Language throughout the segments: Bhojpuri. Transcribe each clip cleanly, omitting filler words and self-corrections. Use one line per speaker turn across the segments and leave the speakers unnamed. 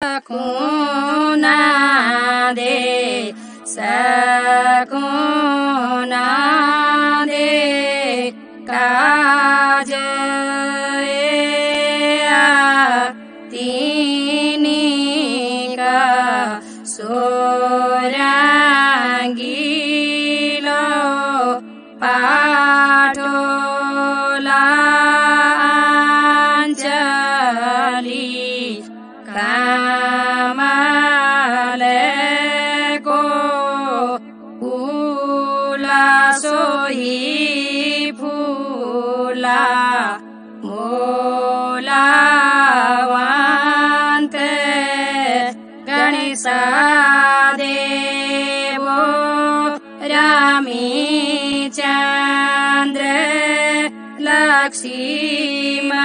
सकुना दे सकुना दे काज तीनी का सोरांगीलो पाठोला अंजलि कामाले को फूला सोही फूला मोला वांते गणेशा देवो रामी चंद्र लक्ष्मण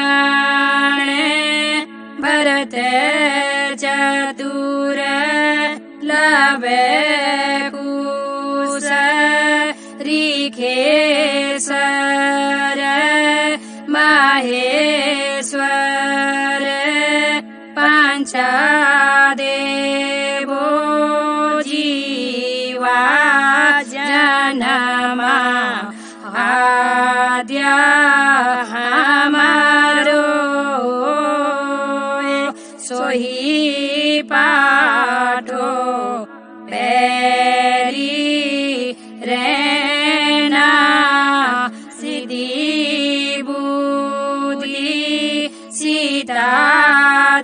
भरत चतुर लवे कुश ऋखेश्वर माहेश्वर पंचदेवो जीवा जनमा आद्या हमारो सोही पाठो पैरी रहना सिद्धि बुद्धि सीता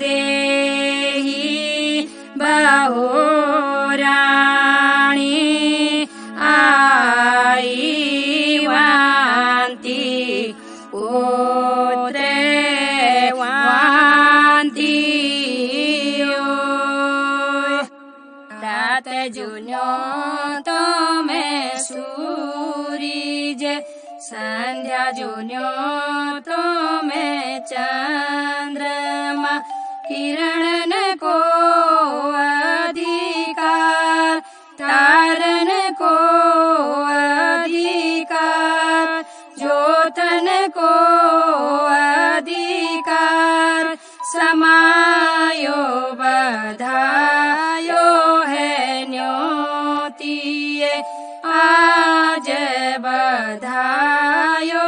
देही बहुरानी आई वांती ओते वांती रात जुन्यो तो मैं सूरज संध्या जुन्यो तो मैं चंद्रमा किरण को अधिकार तारन को अधिकार ज्योतन को अधिकार समायो बधायो है न्योतिये आज बधायो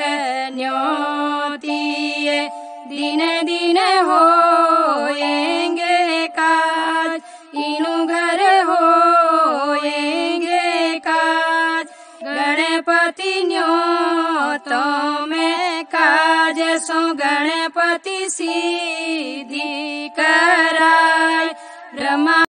है न्योतिये दिन दिन होएंगे काज इनु घर होएंगे काज गणपति न्योतो में काज सो गणपति सिद्धि कराय ब्रह्मा